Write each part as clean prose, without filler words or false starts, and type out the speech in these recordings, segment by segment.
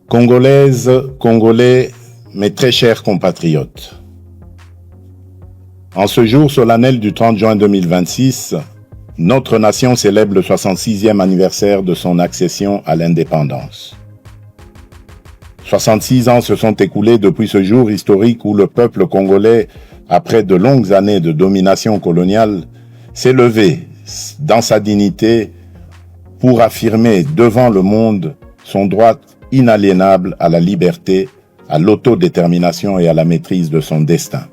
Congolaises, Congolais, mes très chers compatriotes. En ce jour solennel du 30 juin 2026, notre nation célèbre le 66e anniversaire de son accession à l'indépendance. 66 ans se sont écoulés depuis ce jour historique où le peuple congolais, après de longues années de domination coloniale, s'est levé dans sa dignité pour affirmer devant le monde son droit inaliénable à la liberté, à l'autodétermination et à la maîtrise de son destin.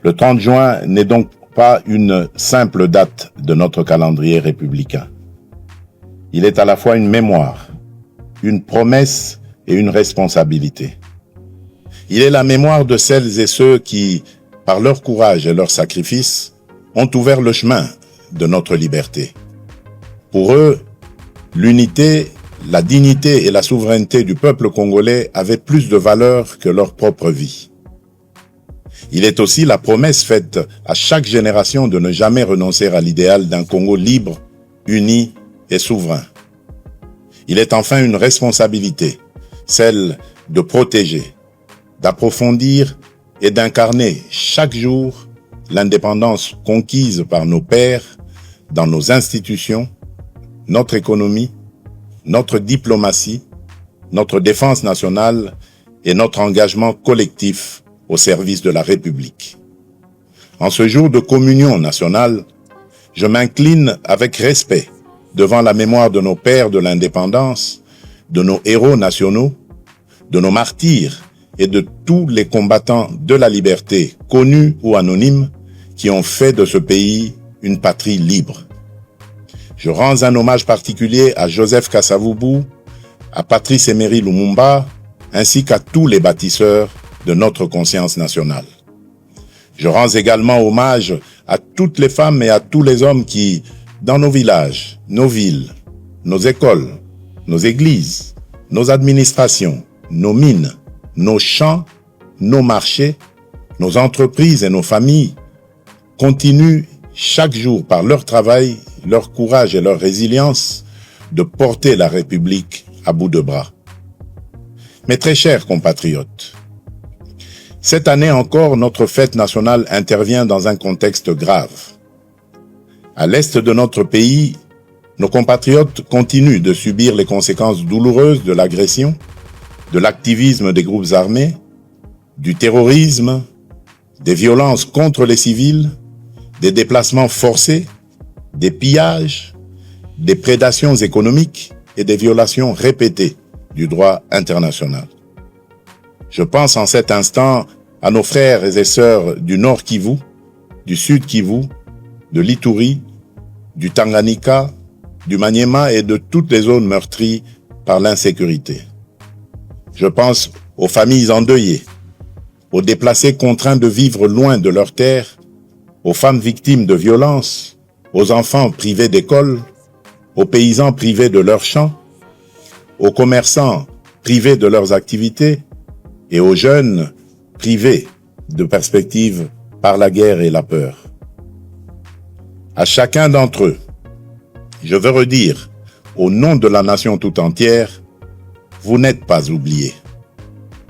Le 30 juin n'est donc pas une simple date de notre calendrier républicain. Il est à la fois une mémoire, une promesse et une responsabilité. Il est la mémoire de celles et ceux qui, par leur courage et leur sacrifice, ont ouvert le chemin de notre liberté. Pour eux, l'unité, la dignité et la souveraineté du peuple congolais avaient plus de valeur que leur propre vie. Il est aussi la promesse faite à chaque génération de ne jamais renoncer à l'idéal d'un Congo libre, uni et souverain. Il est enfin une responsabilité, celle de protéger, d'approfondir et d'incarner chaque jour l'indépendance conquise par nos pères dans nos institutions, notre économie, notre diplomatie, notre défense nationale et notre engagement collectif au service de la République. En ce jour de communion nationale, je m'incline avec respect devant la mémoire de nos pères de l'indépendance, de nos héros nationaux, de nos martyrs et de tous les combattants de la liberté, connus ou anonymes, qui ont fait de ce pays une patrie libre. Je rends un hommage particulier à Joseph Kasavubu, à Patrice Emery Lumumba, ainsi qu'à tous les bâtisseurs de notre conscience nationale. Je rends également hommage à toutes les femmes et à tous les hommes qui, dans nos villages, nos villes, nos écoles, nos églises, nos administrations, nos mines, nos champs, nos marchés, nos entreprises et nos familles, continuent chaque jour par leur travail, leur courage et leur résilience de porter la République à bout de bras. Mes très chers compatriotes, cette année encore, notre fête nationale intervient dans un contexte grave. À l'est de notre pays, nos compatriotes continuent de subir les conséquences douloureuses de l'agression, de l'activisme des groupes armés, du terrorisme, des violences contre les civils, des déplacements forcés, des pillages, des prédations économiques et des violations répétées du droit international. Je pense en cet instant à nos frères et sœurs du Nord Kivu, du Sud Kivu, de l'Ituri, du Tanganyika, du Maniema et de toutes les zones meurtries par l'insécurité. Je pense aux familles endeuillées, aux déplacés contraints de vivre loin de leurs terres, aux femmes victimes de violences, aux enfants privés d'école, aux paysans privés de leurs champs, aux commerçants privés de leurs activités et aux jeunes privés de perspectives par la guerre et la peur. À chacun d'entre eux, je veux redire, au nom de la nation tout entière, vous n'êtes pas oubliés.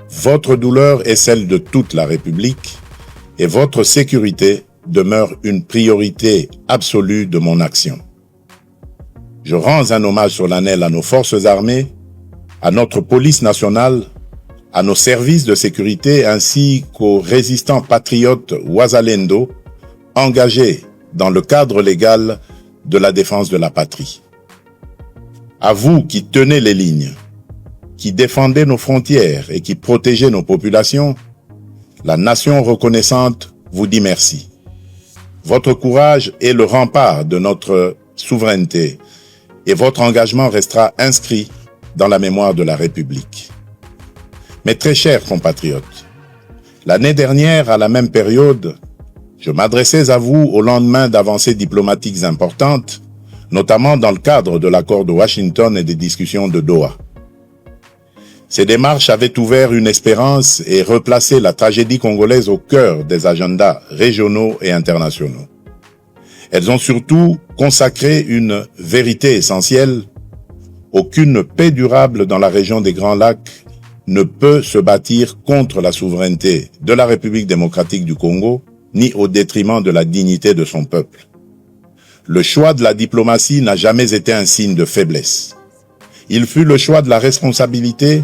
Votre douleur est celle de toute la République et votre sécurité demeure une priorité absolue de mon action. Je rends un hommage solennel à nos forces armées, à notre police nationale, à nos services de sécurité ainsi qu'aux résistants patriotes Wazalendo engagés dans le cadre légal de la défense de la patrie. À vous qui tenez les lignes, qui défendez nos frontières et qui protégez nos populations, la nation reconnaissante vous dit merci. Votre courage est le rempart de notre souveraineté et votre engagement restera inscrit dans la mémoire de la République. Mes très chers compatriotes, l'année dernière, à la même période, je m'adressais à vous au lendemain d'avancées diplomatiques importantes, notamment dans le cadre de l'accord de Washington et des discussions de Doha. Ces démarches avaient ouvert une espérance et replacé la tragédie congolaise au cœur des agendas régionaux et internationaux. Elles ont surtout consacré une vérité essentielle: aucune paix durable dans la région des Grands Lacs ne peut se bâtir contre la souveraineté de la République démocratique du Congo, ni au détriment de la dignité de son peuple. Le choix de la diplomatie n'a jamais été un signe de faiblesse. Il fut le choix de la responsabilité,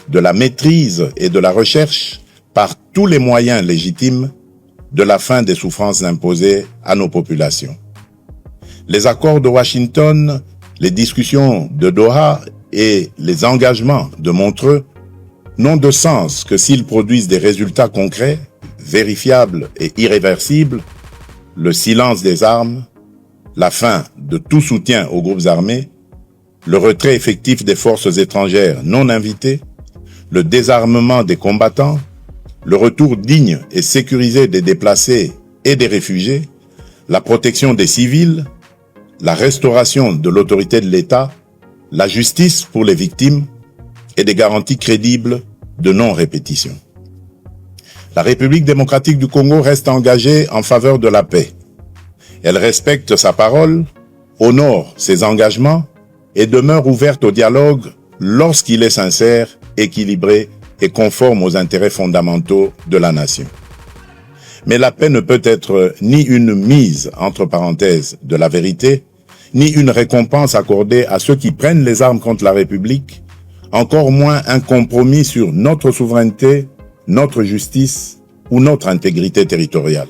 de la maîtrise et de la recherche, par tous les moyens légitimes, de la fin des souffrances imposées à nos populations. Les accords de Washington, les discussions de Doha et les engagements de Montreux n'ont de sens que s'ils produisent des résultats concrets, vérifiables et irréversibles, le silence des armes, la fin de tout soutien aux groupes armés, le retrait effectif des forces étrangères non invitées, le désarmement des combattants, le retour digne et sécurisé des déplacés et des réfugiés, la protection des civils, la restauration de l'autorité de l'État, la justice pour les victimes et des garanties crédibles de non-répétition. La République démocratique du Congo reste engagée en faveur de la paix. Elle respecte sa parole, honore ses engagements et demeure ouverte au dialogue lorsqu'il est sincère, équilibré et conforme aux intérêts fondamentaux de la nation. Mais la paix ne peut être ni une mise entre parenthèses de la vérité, ni une récompense accordée à ceux qui prennent les armes contre la République, encore moins un compromis sur notre souveraineté, notre justice ou notre intégrité territoriale.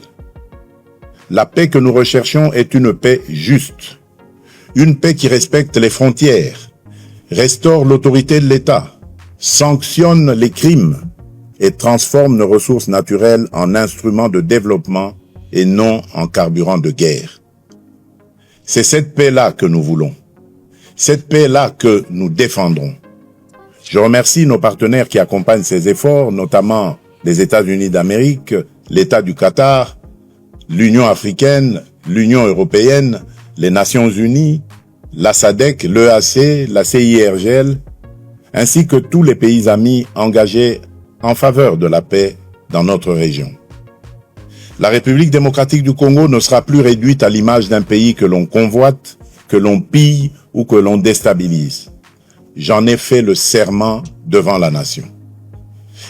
La paix que nous recherchons est une paix juste, une paix qui respecte les frontières, restaure l'autorité de l'État, sanctionne les crimes et transforme nos ressources naturelles en instruments de développement et non en carburant de guerre. C'est cette paix-là que nous voulons, cette paix-là que nous défendrons. Je remercie nos partenaires qui accompagnent ces efforts, notamment les États-Unis d'Amérique, l'État du Qatar, l'Union africaine, l'Union européenne, les Nations unies, la SADC, l'EAC, la CIRGL, ainsi que tous les pays amis engagés en faveur de la paix dans notre région. La République démocratique du Congo ne sera plus réduite à l'image d'un pays que l'on convoite, que l'on pille ou que l'on déstabilise. J'en ai fait le serment devant la nation.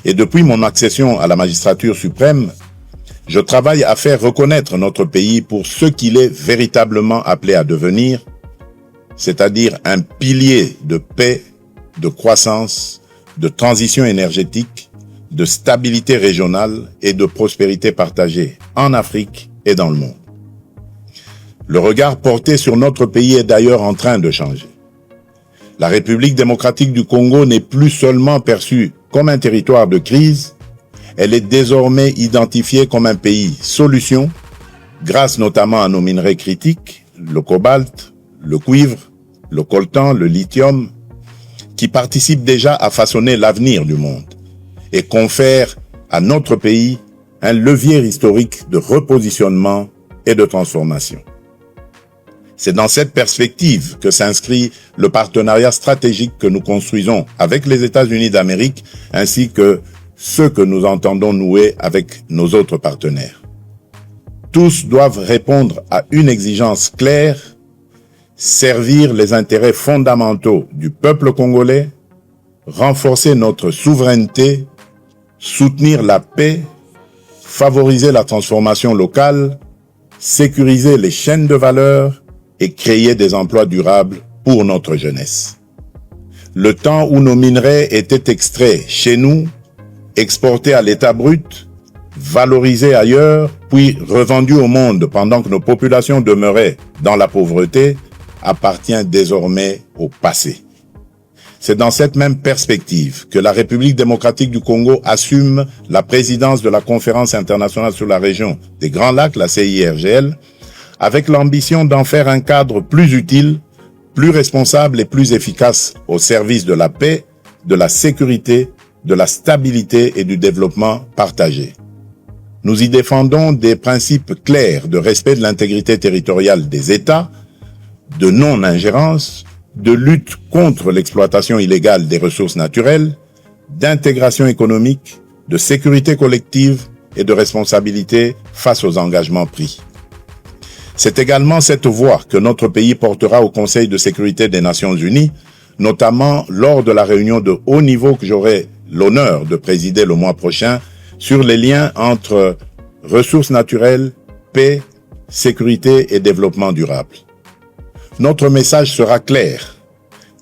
Et depuis mon accession à la magistrature suprême, je travaille à faire reconnaître notre pays pour ce qu'il est véritablement appelé à devenir, c'est-à-dire un pilier de paix, de croissance, de transition énergétique, de stabilité régionale et de prospérité partagée en Afrique et dans le monde. Le regard porté sur notre pays est d'ailleurs en train de changer. La République démocratique du Congo n'est plus seulement perçue comme un territoire de crise, elle est désormais identifiée comme un pays solution, grâce notamment à nos minerais critiques, le cobalt, le cuivre, le coltan, le lithium, qui participent déjà à façonner l'avenir du monde et confèrent à notre pays un levier historique de repositionnement et de transformation. C'est dans cette perspective que s'inscrit le partenariat stratégique que nous construisons avec les États-Unis d'Amérique ainsi que ceux que nous entendons nouer avec nos autres partenaires. Tous doivent répondre à une exigence claire, servir les intérêts fondamentaux du peuple congolais, renforcer notre souveraineté, soutenir la paix, favoriser la transformation locale, sécuriser les chaînes de valeur et créer des emplois durables pour notre jeunesse. Le temps où nos minerais étaient extraits chez nous, exportés à l'état brut, valorisés ailleurs, puis revendus au monde pendant que nos populations demeuraient dans la pauvreté, appartient désormais au passé. C'est dans cette même perspective que la République démocratique du Congo assume la présidence de la Conférence internationale sur la région des Grands Lacs, la CIRGL, avec l'ambition d'en faire un cadre plus utile, plus responsable et plus efficace au service de la paix, de la sécurité, de la stabilité et du développement partagé. Nous y défendons des principes clairs de respect de l'intégrité territoriale des États, de non-ingérence, de lutte contre l'exploitation illégale des ressources naturelles, d'intégration économique, de sécurité collective et de responsabilité face aux engagements pris. C'est également cette voix que notre pays portera au Conseil de sécurité des Nations Unies notamment lors de la réunion de haut niveau que j'aurai l'honneur de présider le mois prochain sur les liens entre ressources naturelles, paix, sécurité et développement durable. Notre message sera clair.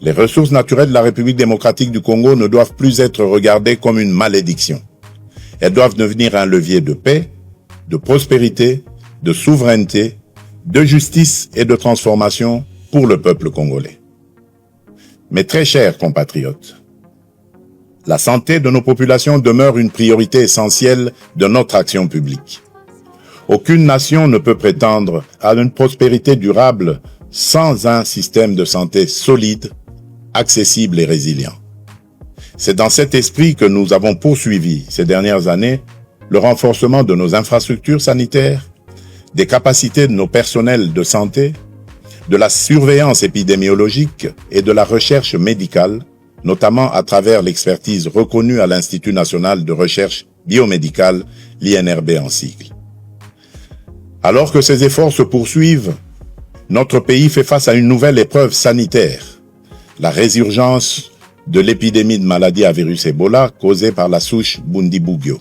Les ressources naturelles de la République démocratique du Congo ne doivent plus être regardées comme une malédiction. Elles doivent devenir un levier de paix, de prospérité, de souveraineté, de justice et de transformation pour le peuple congolais. Mes très chers compatriotes, la santé de nos populations demeure une priorité essentielle de notre action publique. Aucune nation ne peut prétendre à une prospérité durable sans un système de santé solide, accessible et résilient. C'est dans cet esprit que nous avons poursuivi ces dernières années le renforcement de nos infrastructures sanitaires, des capacités de nos personnels de santé, de la surveillance épidémiologique et de la recherche médicale, notamment à travers l'expertise reconnue à l'Institut national de recherche biomédicale, l'INRB en sigle. Alors que ces efforts se poursuivent, notre pays fait face à une nouvelle épreuve sanitaire, la résurgence de l'épidémie de maladie à virus Ebola causée par la souche Bundibugyo.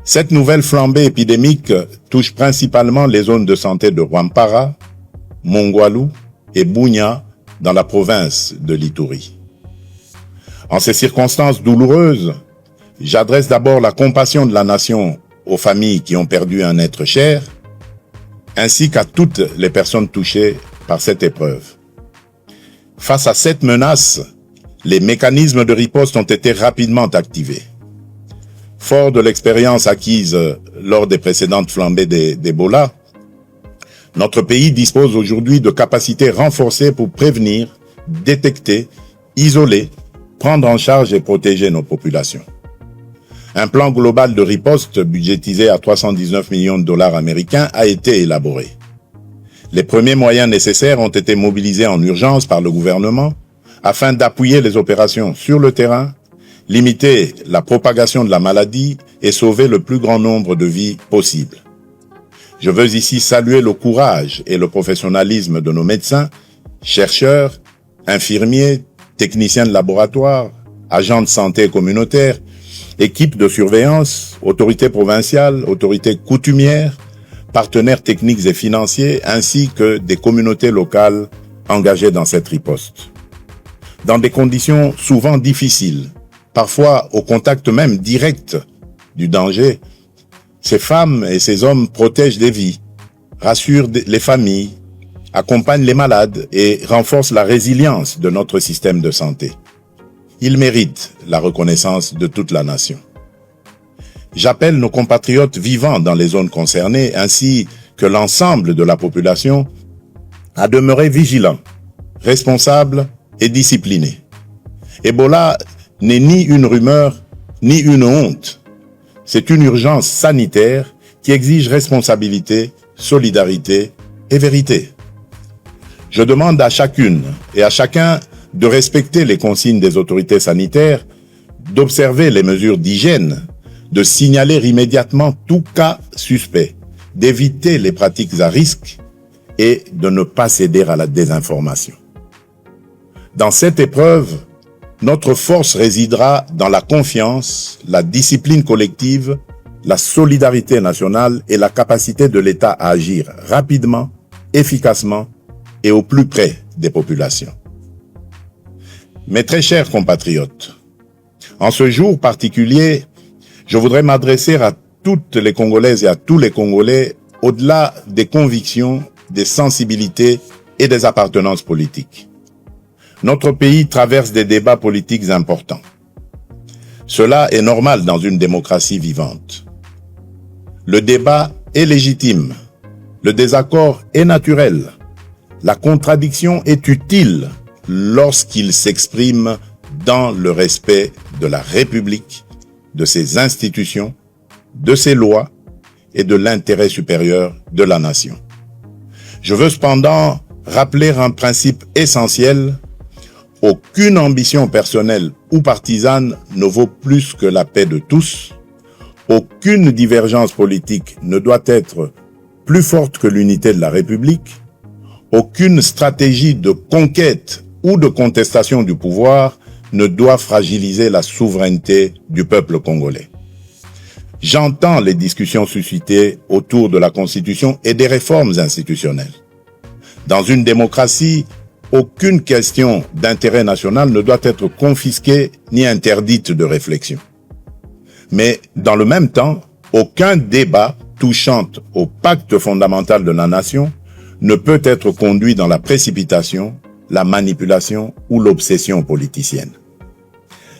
Cette nouvelle flambée épidémique touche principalement les zones de santé de Rwampara, Mongwalu et Bunia dans la province de l'Ituri. En ces circonstances douloureuses, j'adresse d'abord la compassion de la nation aux familles qui ont perdu un être cher, ainsi qu'à toutes les personnes touchées par cette épreuve. Face à cette menace, les mécanismes de riposte ont été rapidement activés. Fort de l'expérience acquise lors des précédentes flambées d'Ebola, notre pays dispose aujourd'hui de capacités renforcées pour prévenir, détecter, isoler, prendre en charge et protéger nos populations. Un plan global de riposte budgétisé à 319 millions de dollars américains a été élaboré. Les premiers moyens nécessaires ont été mobilisés en urgence par le gouvernement afin d'appuyer les opérations sur le terrain, limiter la propagation de la maladie et sauver le plus grand nombre de vies possible. Je veux ici saluer le courage et le professionnalisme de nos médecins, chercheurs, infirmiers, techniciens de laboratoire, agents de santé communautaires, équipes de surveillance, autorités provinciales, autorités coutumières, partenaires techniques et financiers, ainsi que des communautés locales engagées dans cette riposte. Dans des conditions souvent difficiles, parfois au contact même direct du danger, ces femmes et ces hommes protègent des vies, rassurent les familles, accompagnent les malades et renforcent la résilience de notre système de santé. Ils méritent la reconnaissance de toute la nation. J'appelle nos compatriotes vivant dans les zones concernées, ainsi que l'ensemble de la population, à demeurer vigilants, responsables et disciplinés. Ebola n'est ni une rumeur, ni une honte. C'est une urgence sanitaire qui exige responsabilité, solidarité et vérité. Je demande à chacune et à chacun de respecter les consignes des autorités sanitaires, d'observer les mesures d'hygiène, de signaler immédiatement tout cas suspect, d'éviter les pratiques à risque et de ne pas céder à la désinformation. Dans cette épreuve, notre force résidera dans la confiance, la discipline collective, la solidarité nationale et la capacité de l'État à agir rapidement, efficacement et au plus près des populations. Mes très chers compatriotes, en ce jour particulier, je voudrais m'adresser à toutes les Congolaises et à tous les Congolais au-delà des convictions, des sensibilités et des appartenances politiques. Notre pays traverse des débats politiques importants. Cela est normal dans une démocratie vivante. Le débat est légitime, le désaccord est naturel, la contradiction est utile lorsqu'il s'exprime dans le respect de la République, de ses institutions, de ses lois et de l'intérêt supérieur de la nation. Je veux cependant rappeler un principe essentiel: aucune ambition personnelle ou partisane ne vaut plus que la paix de tous. Aucune divergence politique ne doit être plus forte que l'unité de la République. Aucune stratégie de conquête ou de contestation du pouvoir ne doit fragiliser la souveraineté du peuple congolais. J'entends les discussions suscitées autour de la Constitution et des réformes institutionnelles. Dans une démocratie, aucune question d'intérêt national ne doit être confisquée ni interdite de réflexion. Mais dans le même temps, aucun débat touchant au pacte fondamental de la nation ne peut être conduit dans la précipitation, la manipulation ou l'obsession politicienne.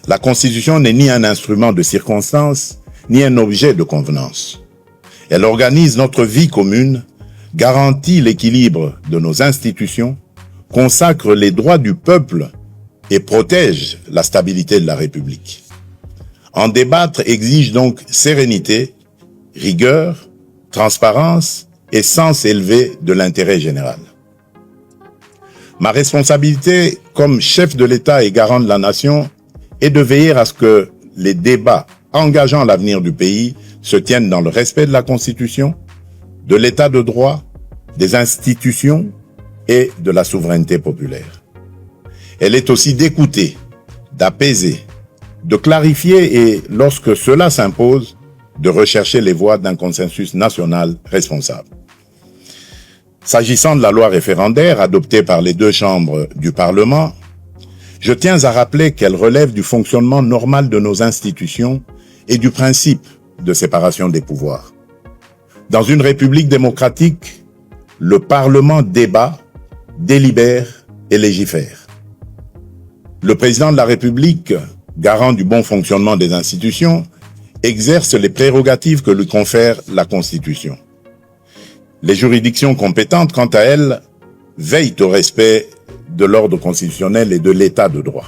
La Constitution n'est ni un instrument de circonstance, ni un objet de convenance. Elle organise notre vie commune, garantit l'équilibre de nos institutions, consacre les droits du peuple et protège la stabilité de la République. En débattre exige donc sérénité, rigueur, transparence et sens élevé de l'intérêt général. Ma responsabilité comme chef de l'État et garant de la nation est de veiller à ce que les débats engageant l'avenir du pays se tiennent dans le respect de la Constitution, de l'État de droit, des institutions et de la souveraineté populaire. Elle est aussi d'écouter, d'apaiser, de clarifier et, lorsque cela s'impose, de rechercher les voies d'un consensus national responsable. S'agissant de la loi référendaire adoptée par les deux chambres du Parlement, je tiens à rappeler qu'elle relève du fonctionnement normal de nos institutions et du principe de séparation des pouvoirs. Dans une république démocratique, le Parlement débat, délibère et légifère. Le président de la République, garant du bon fonctionnement des institutions, exerce les prérogatives que lui confère la Constitution. Les juridictions compétentes, quant à elles, veillent au respect de l'ordre constitutionnel et de l'état de droit.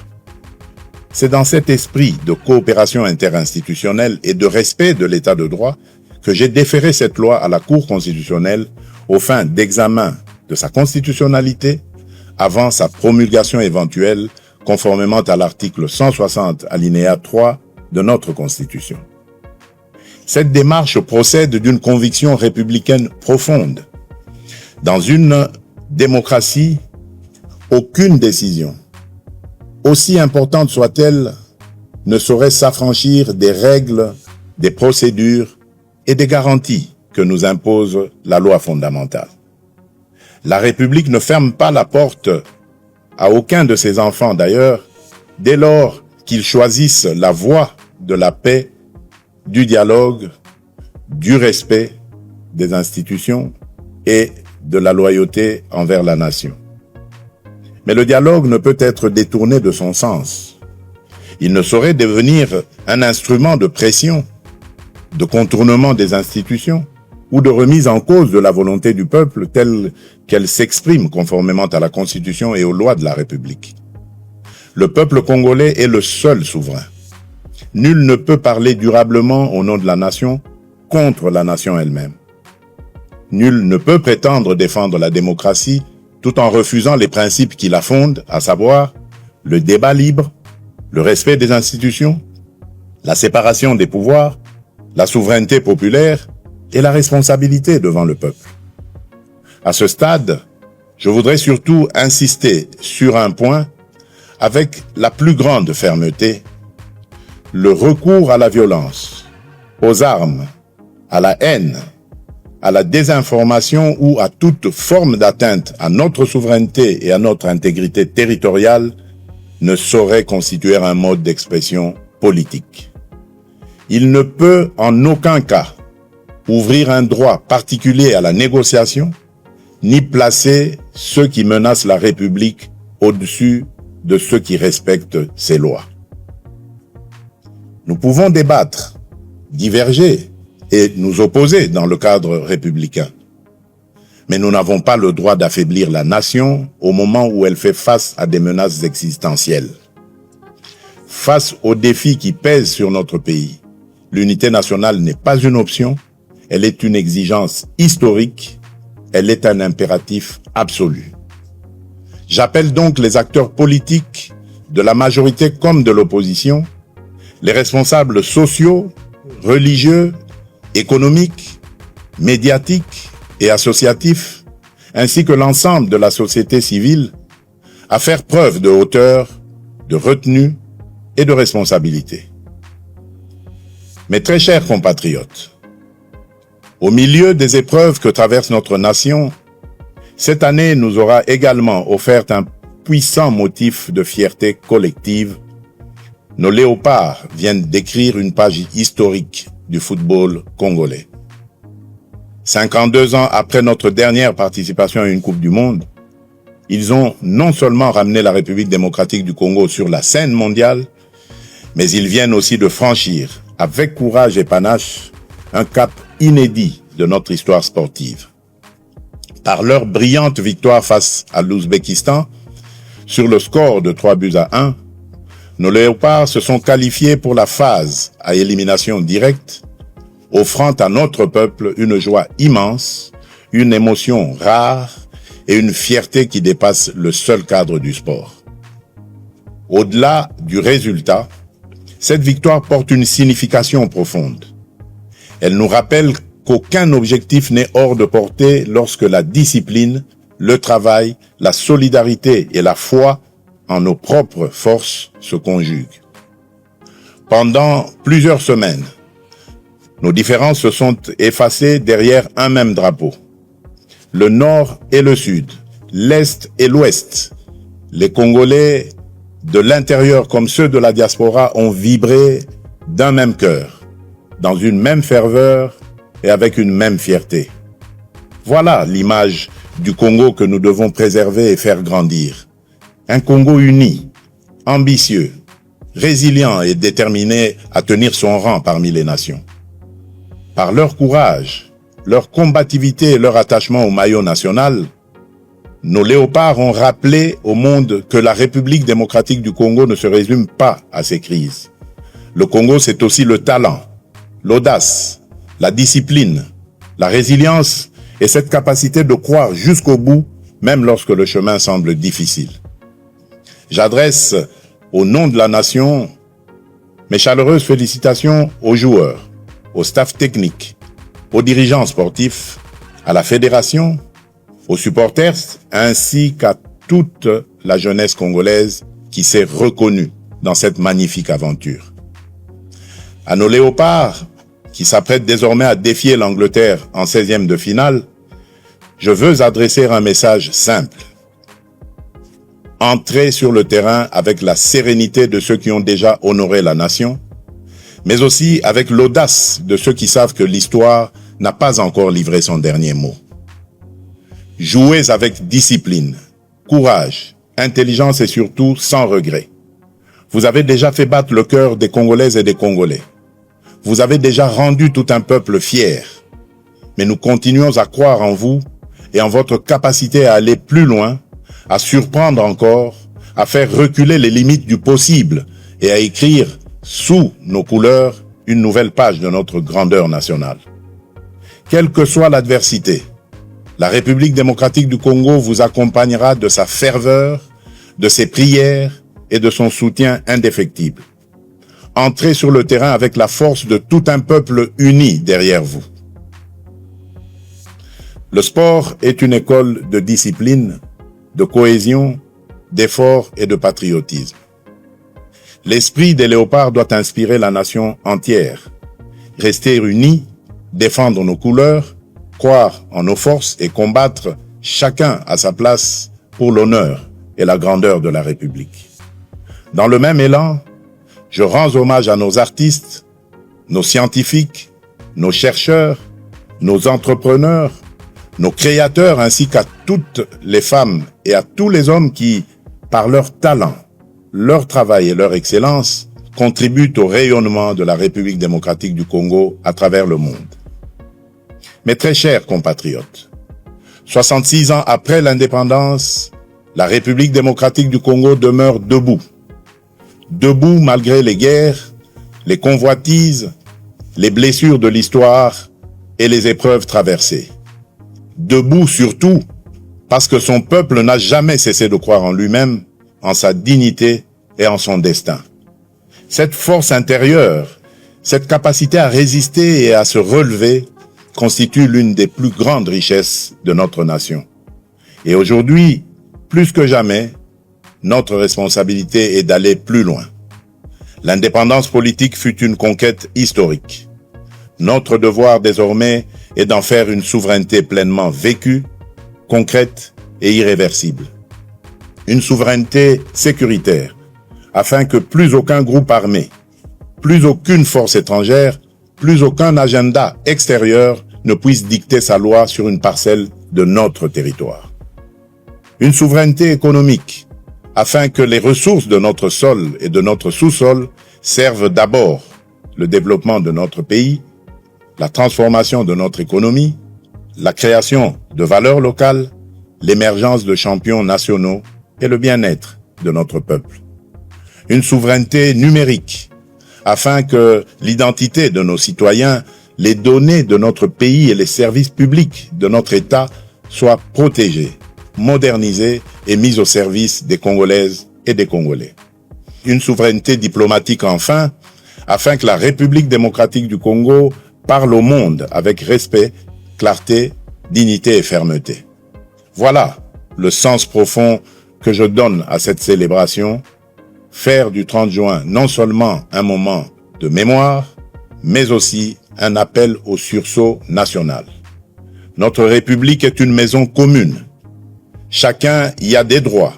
C'est dans cet esprit de coopération interinstitutionnelle et de respect de l'état de droit que j'ai déféré cette loi à la Cour constitutionnelle aux fins d'examen de sa constitutionnalité avant sa promulgation éventuelle conformément à l'article 160 alinéa 3 de notre Constitution. Cette démarche procède d'une conviction républicaine profonde. Dans une démocratie, aucune décision, aussi importante soit-elle, ne saurait s'affranchir des règles, des procédures et des garanties que nous impose la loi fondamentale. La République ne ferme pas la porte à aucun de ses enfants d'ailleurs, dès lors qu'ils choisissent la voie de la paix, du dialogue, du respect des institutions et de la loyauté envers la nation. Mais le dialogue ne peut être détourné de son sens. Il ne saurait devenir un instrument de pression, de contournement des institutions ou de remise en cause de la volonté du peuple telle qu'elle s'exprime conformément à la Constitution et aux lois de la République. Le peuple congolais est le seul souverain. Nul ne peut parler durablement au nom de la nation contre la nation elle-même. Nul ne peut prétendre défendre la démocratie tout en refusant les principes qui la fondent, à savoir le débat libre, le respect des institutions, la séparation des pouvoirs, la souveraineté populaire et la responsabilité devant le peuple. À ce stade, je voudrais surtout insister sur un point avec la plus grande fermeté: le recours à la violence, aux armes, à la haine, à la désinformation ou à toute forme d'atteinte à notre souveraineté et à notre intégrité territoriale ne saurait constituer un mode d'expression politique. Il ne peut en aucun cas ouvrir un droit particulier à la négociation, ni placer ceux qui menacent la République au-dessus de ceux qui respectent ses lois. Nous pouvons débattre, diverger et nous opposer dans le cadre républicain. Mais nous n'avons pas le droit d'affaiblir la nation au moment où elle fait face à des menaces existentielles. Face aux défis qui pèsent sur notre pays, l'unité nationale n'est pas une option, elle est une exigence historique, elle est un impératif absolu. J'appelle donc les acteurs politiques, de la majorité comme de l'opposition, les responsables sociaux, religieux, économiques, médiatiques et associatifs, ainsi que l'ensemble de la société civile, à faire preuve de hauteur, de retenue et de responsabilité. Mes très chers compatriotes, au milieu des épreuves que traverse notre nation, cette année nous aura également offert un puissant motif de fierté collective. Nos léopards viennent d'écrire une page historique du football congolais. 52 ans après notre dernière participation à une Coupe du Monde, ils ont non seulement ramené la République démocratique du Congo sur la scène mondiale, mais ils viennent aussi de franchir, avec courage et panache, un cap inédit de notre histoire sportive. Par leur brillante victoire face à l'Ouzbékistan, sur le score de 3-1, nos léopards se sont qualifiés pour la phase à élimination directe, offrant à notre peuple une joie immense, une émotion rare et une fierté qui dépasse le seul cadre du sport. Au-delà du résultat, cette victoire porte une signification profonde. Elle nous rappelle qu'aucun objectif n'est hors de portée lorsque la discipline, le travail, la solidarité et la foi en nos propres forces se conjuguent. Pendant plusieurs semaines, nos différences se sont effacées derrière un même drapeau. Le Nord et le Sud, l'Est et l'Ouest, les Congolais de l'intérieur comme ceux de la diaspora ont vibré d'un même cœur, dans une même ferveur et avec une même fierté. Voilà l'image du Congo que nous devons préserver et faire grandir. Un Congo uni, ambitieux, résilient et déterminé à tenir son rang parmi les nations. Par leur courage, leur combativité et leur attachement au maillot national, nos léopards ont rappelé au monde que la République démocratique du Congo ne se résume pas à ses crises. Le Congo, c'est aussi le talent, l'audace, la discipline, la résilience et cette capacité de croire jusqu'au bout, même lorsque le chemin semble difficile. J'adresse, au nom de la nation, mes chaleureuses félicitations aux joueurs, au staff technique, aux dirigeants sportifs, à la fédération, aux supporters, ainsi qu'à toute la jeunesse congolaise qui s'est reconnue dans cette magnifique aventure. À nos léopards, qui s'apprêtent désormais à défier l'Angleterre en 16e de finale, je veux adresser un message simple. Entrez sur le terrain avec la sérénité de ceux qui ont déjà honoré la nation, mais aussi avec l'audace de ceux qui savent que l'histoire n'a pas encore livré son dernier mot. Jouez avec discipline, courage, intelligence et surtout sans regret. Vous avez déjà fait battre le cœur des Congolaises et des Congolais. Vous avez déjà rendu tout un peuple fier. Mais nous continuons à croire en vous et en votre capacité à aller plus loin, à surprendre encore, à faire reculer les limites du possible et à écrire sous nos couleurs une nouvelle page de notre grandeur nationale. Quelle que soit l'adversité, la République démocratique du Congo vous accompagnera de sa ferveur, de ses prières et de son soutien indéfectible. Entrez sur le terrain avec la force de tout un peuple uni derrière vous. Le sport est une école de discipline, de cohésion, d'effort et de patriotisme. L'esprit des léopards doit inspirer la nation entière. Rester unis, défendre nos couleurs, croire en nos forces et combattre chacun à sa place pour l'honneur et la grandeur de la République. Dans le même élan, je rends hommage à nos artistes, nos scientifiques, nos chercheurs, nos entrepreneurs, nos créateurs ainsi qu'à toutes les femmes et à tous les hommes qui, par leur talent, leur travail et leur excellence, contribuent au rayonnement de la République démocratique du Congo à travers le monde. Mes très chers compatriotes, 66 ans après l'indépendance, la République démocratique du Congo demeure debout. Debout malgré les guerres, les convoitises, les blessures de l'histoire et les épreuves traversées. Debout surtout parce que son peuple n'a jamais cessé de croire en lui-même, en sa dignité et en son destin. Cette force intérieure, cette capacité à résister et à se relever constitue l'une des plus grandes richesses de notre nation. Et aujourd'hui, plus que jamais, notre responsabilité est d'aller plus loin. L'indépendance politique fut une conquête historique. Notre devoir désormais est d'en faire une souveraineté pleinement vécue, concrète et irréversible. Une souveraineté sécuritaire, afin que plus aucun groupe armé, plus aucune force étrangère, plus aucun agenda extérieur ne puisse dicter sa loi sur une parcelle de notre territoire. Une souveraineté économique, afin que les ressources de notre sol et de notre sous-sol servent d'abord le développement de notre pays, la transformation de notre économie, la création de valeurs locales, l'émergence de champions nationaux et le bien-être de notre peuple. Une souveraineté numérique, afin que l'identité de nos citoyens, les données de notre pays et les services publics de notre État soient protégés, modernisés et mis au service des Congolaises et des Congolais. Une souveraineté diplomatique enfin, afin que la République démocratique du Congo parle au monde avec respect, clarté, dignité et fermeté. Voilà le sens profond que je donne à cette célébration, faire du 30 juin non seulement un moment de mémoire, mais aussi un appel au sursaut national. Notre République est une maison commune. Chacun y a des droits,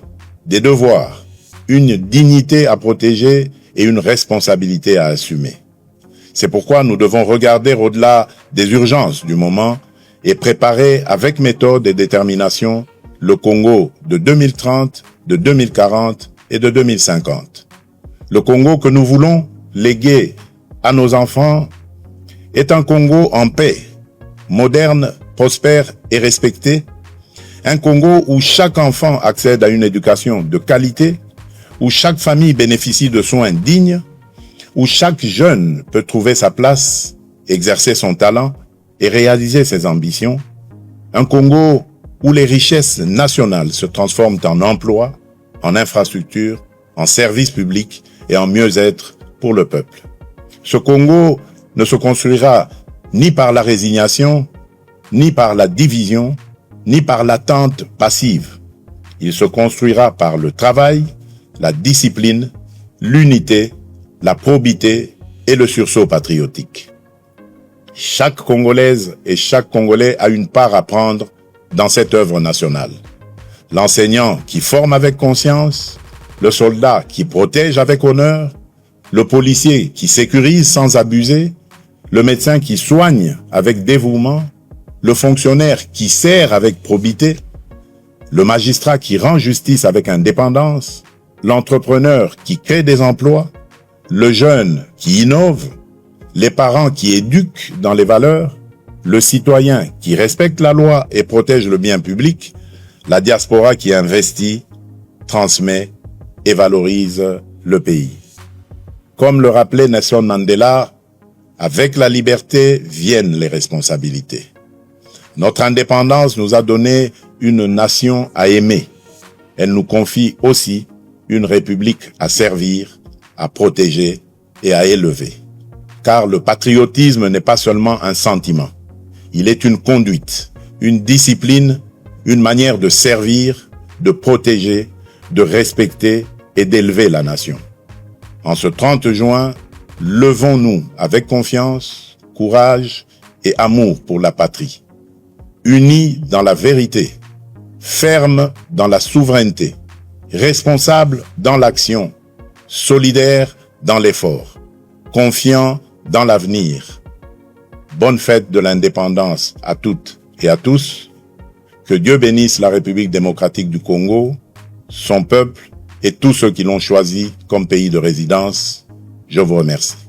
des devoirs, une dignité à protéger et une responsabilité à assumer. C'est pourquoi nous devons regarder au-delà des urgences du moment et préparer avec méthode et détermination le Congo de 2030, de 2040 et de 2050. Le Congo que nous voulons léguer à nos enfants est un Congo en paix, moderne, prospère et respecté. Un Congo où chaque enfant accède à une éducation de qualité, où chaque famille bénéficie de soins dignes, où chaque jeune peut trouver sa place, exercer son talent et réaliser ses ambitions. Un Congo où les richesses nationales se transforment en emplois, en infrastructures, en services publics et en mieux-être pour le peuple. Ce Congo ne se construira ni par la résignation, ni par la division, ni par l'attente passive. Il se construira par le travail, la discipline, l'unité, la probité et le sursaut patriotique. Chaque Congolaise et chaque Congolais a une part à prendre dans cette œuvre nationale. L'enseignant qui forme avec conscience, le soldat qui protège avec honneur, le policier qui sécurise sans abuser, le médecin qui soigne avec dévouement, le fonctionnaire qui sert avec probité, le magistrat qui rend justice avec indépendance, l'entrepreneur qui crée des emplois, le jeune qui innove, les parents qui éduquent dans les valeurs, le citoyen qui respecte la loi et protège le bien public, la diaspora qui investit, transmet et valorise le pays. Comme le rappelait Nelson Mandela, avec la liberté viennent les responsabilités. Notre indépendance nous a donné une nation à aimer. Elle nous confie aussi une république à servir, à protéger et à élever. Car le patriotisme n'est pas seulement un sentiment. Il est une conduite, une discipline, une manière de servir, de protéger, de respecter et d'élever la nation. En ce 30 juin, levons-nous avec confiance, courage et amour pour la patrie. Unis dans la vérité, fermes dans la souveraineté, responsables dans l'action, solidaires dans l'effort, confiants dans l'avenir. Bonne fête de l'indépendance à toutes et à tous. Que Dieu bénisse la République démocratique du Congo, son peuple et tous ceux qui l'ont choisi comme pays de résidence. Je vous remercie.